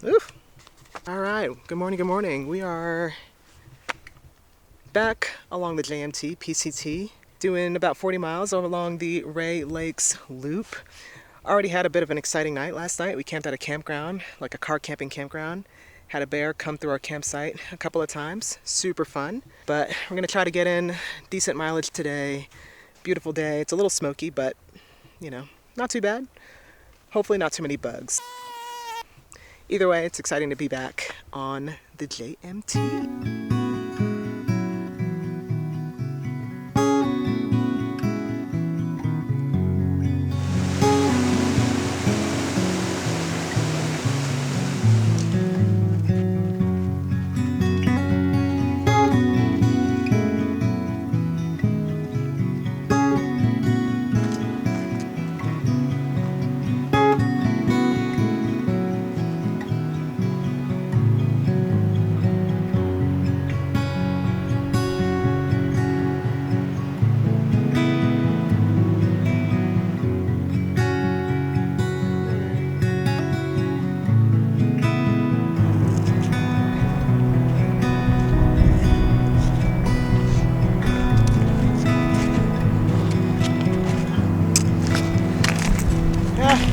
Oof. All right, good morning, good morning. We are back along the JMT, PCT, doing about 40 miles along the Rae Lakes loop. Already had a bit of an exciting night last night. We camped at a campground, like a car camping campground. Had a bear come through our campsite a couple of times. Super fun. But we're gonna try to get in decent mileage today. Beautiful day. It's a little smoky, but you know, not too bad. Hopefully not too many bugs. Either way, it's exciting to be back on the JMT.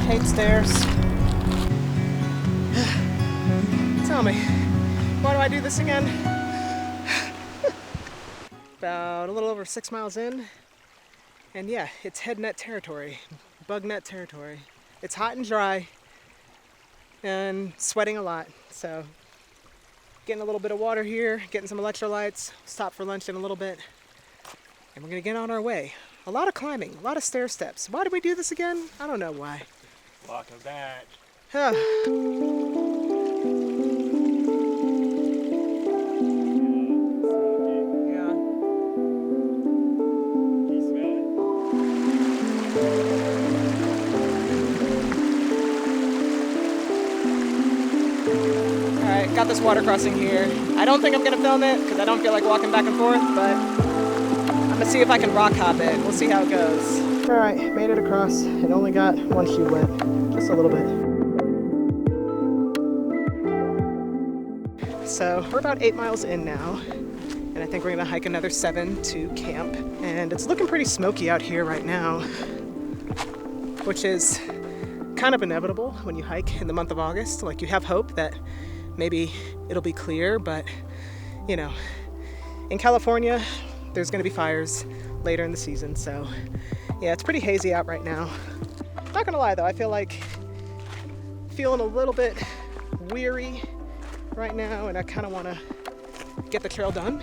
Hate stairs. Tell me, why do I do this again? About a little over 6 miles in, and yeah, it's head net territory, bug net territory. It's hot and dry, and sweating a lot, so getting a little bit of water here, getting some electrolytes, stop for lunch in a little bit, and we're gonna get on our way. A lot of climbing, a lot of stair steps. Why did we do this again? I don't know why. Welcome back. Yeah. Can you smell it? Alright, got this water crossing here. I don't think I'm gonna film it because I don't feel like walking back and forth, but I'm gonna see if I can rock hop it. We'll see how it goes. Alright, made it across and only got one shoe wet. Just a little bit. So we're about 8 miles in now, and I think we're gonna hike another 7 to camp. And it's looking pretty smoky out here right now, which is kind of inevitable when you hike in the month of August. Like, you have hope that maybe it'll be clear, but you know, in California, there's gonna be fires later in the season, so yeah, it's pretty hazy out right now. Not gonna lie though, I feel like feeling a little bit weary right now, and I kind of want to get the trail done.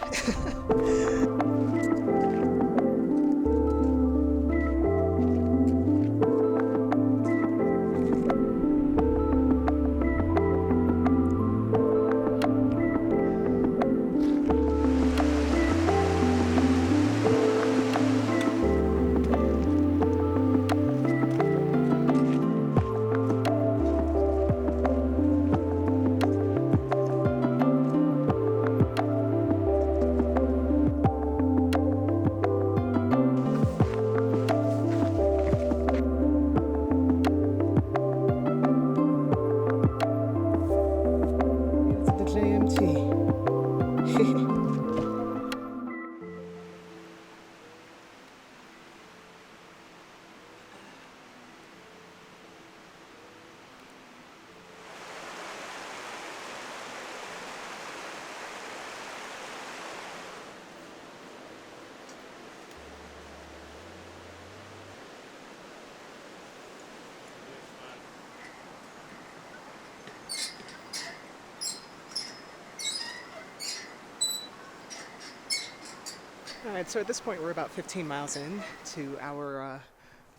All right, so at this point we're about 15 miles in to our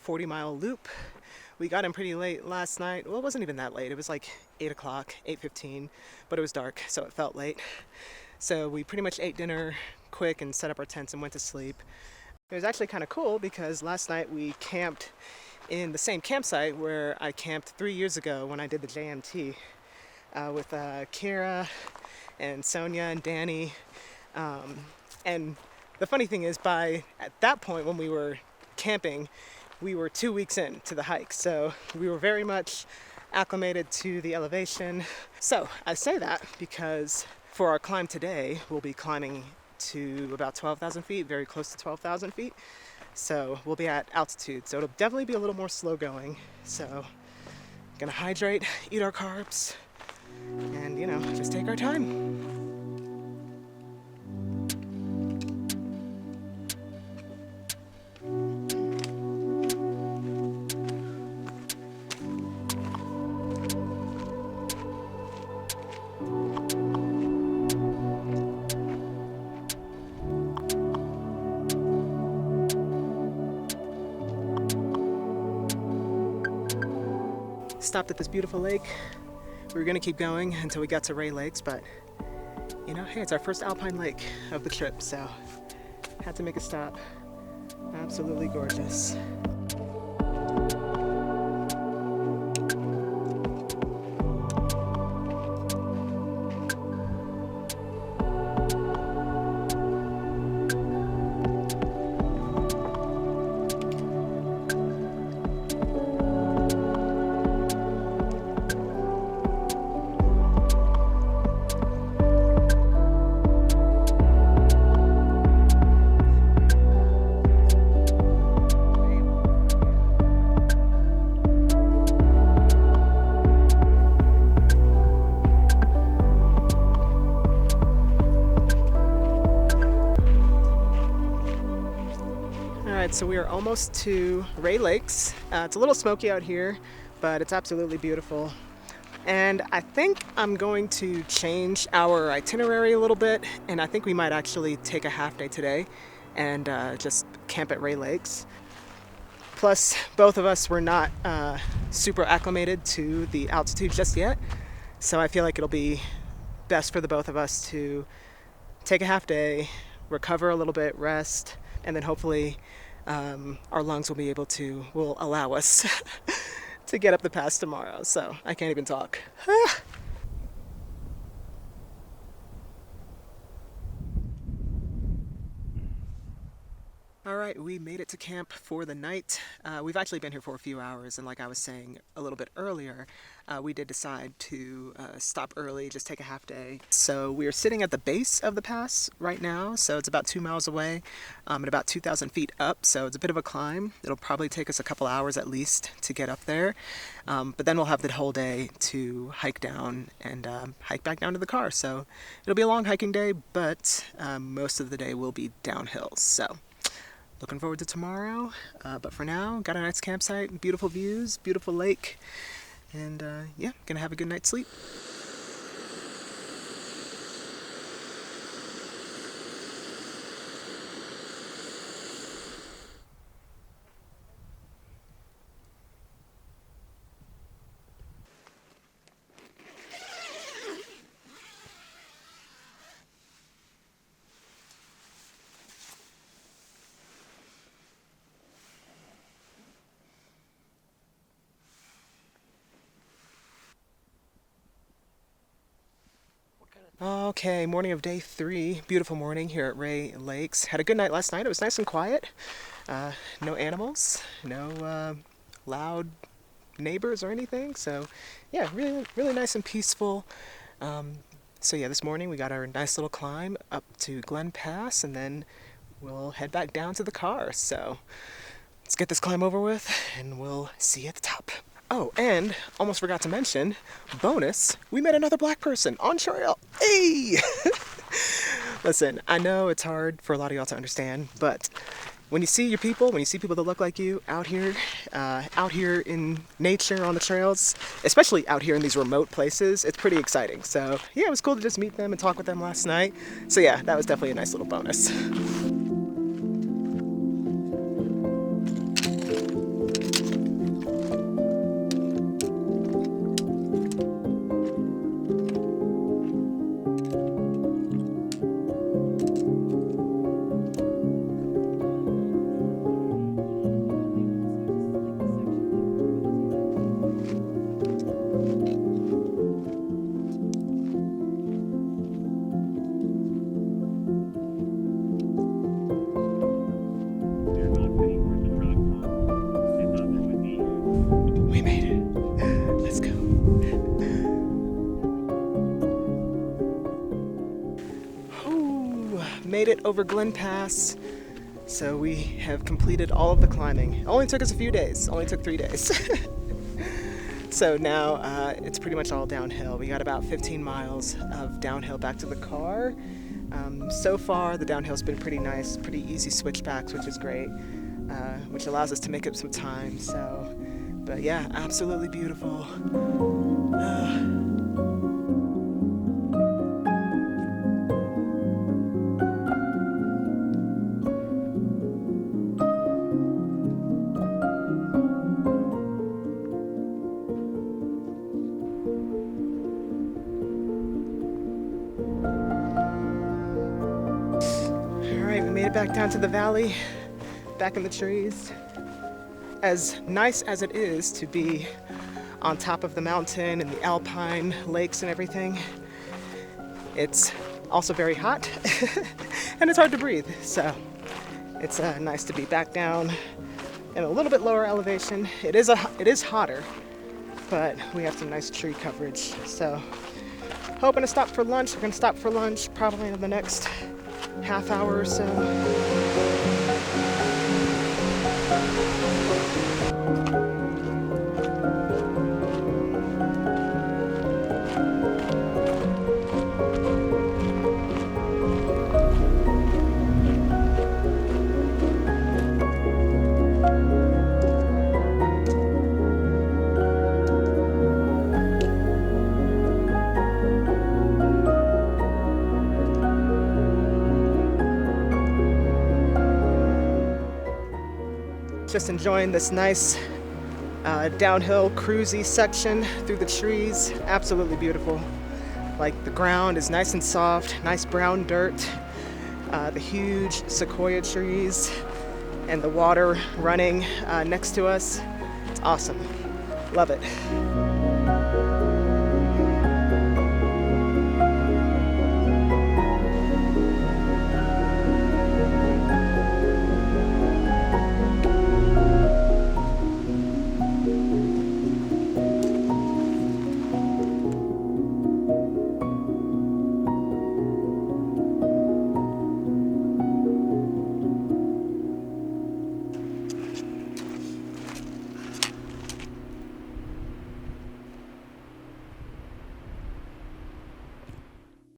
40-mile loop. We got in pretty late last night. Well, it wasn't even that late. It was like 8 o'clock, 8:15, but it was dark, so it felt late. So we pretty much ate dinner quick and set up our tents and went to sleep. It was actually kind of cool because last night we camped in the same campsite where I camped 3 years ago when I did the JMT with Kira and Sonia and Danny. And the funny thing is, at that point when we were camping, we were 2 weeks into the hike, so we were very much acclimated to the elevation. So I say that because for our climb today, we'll be climbing to about 12,000 feet, very close to 12,000 feet. So we'll be at altitude. So it'll definitely be a little more slow going. So gonna hydrate, eat our carbs, and just take our time. Stopped at this beautiful lake. We were gonna keep going until we got to Rae Lakes, but hey, it's our first alpine lake of the trip, so had to make a stop. Absolutely gorgeous. So we are almost to Rae Lakes. It's a little smoky out here, but it's absolutely beautiful. And I think I'm going to change our itinerary a little bit, and I think we might actually take a half day today and just camp at Rae Lakes. Plus, both of us were not super acclimated to the altitude just yet, so I feel like it'll be best for the both of us to take a half day, recover a little bit, rest, and then hopefully our lungs will allow us to get up the pass tomorrow. So I can't even talk. All right, we made it to camp for the night. We've actually been here for a few hours, and like I was saying a little bit earlier, we did decide to stop early, just take a half day. So we are sitting at the base of the pass right now, so it's about 2 miles away, and about 2,000 feet up, so it's a bit of a climb. It'll probably take us a couple hours at least to get up there, but then we'll have the whole day to hike down and hike back down to the car. So it'll be a long hiking day, but most of the day will be downhill. So looking forward to tomorrow, but for now, got a nice campsite, beautiful views, beautiful lake, and yeah, gonna have a good night's sleep. Okay, morning of day 3. Beautiful morning here at Rae Lakes. Had a good night last night. It was nice and quiet. No animals, no loud neighbors or anything. So yeah, really, really nice and peaceful. So yeah, this morning we got our nice little climb up to Glen Pass, and then we'll head back down to the car. So let's get this climb over with, and we'll see you at the top. Oh, and almost forgot to mention, bonus, we met another black person on trail. Hey! Listen, I know it's hard for a lot of y'all to understand, but when you see your people, when you see people that look like you out here in nature on the trails, especially out here in these remote places, it's pretty exciting. So yeah, it was cool to just meet them and talk with them last night. So yeah, that was definitely a nice little bonus. made it over Glen Pass. So we have completed all of the climbing. It only took us a few days, only took 3 days. So now it's pretty much all downhill. We got about 15 miles of downhill back to the car. So far the downhill's been pretty nice, pretty easy switchbacks, which is great, which allows us to make up some time. So, but yeah, absolutely beautiful. Alright, we made it back down to the valley, back in the trees. As nice as it is to be on top of the mountain and the alpine lakes and everything, it's also very hot and it's hard to breathe. So it's nice to be back down in a little bit lower elevation. It is hotter, but we have some nice tree coverage. So hoping to stop for lunch. We're gonna stop for lunch probably in the next half hour or so. Just enjoying this nice downhill cruisy section through the trees. Absolutely beautiful. Like the ground is nice and soft, nice brown dirt, the huge sequoia trees, and the water running next to us. It's awesome. Love it.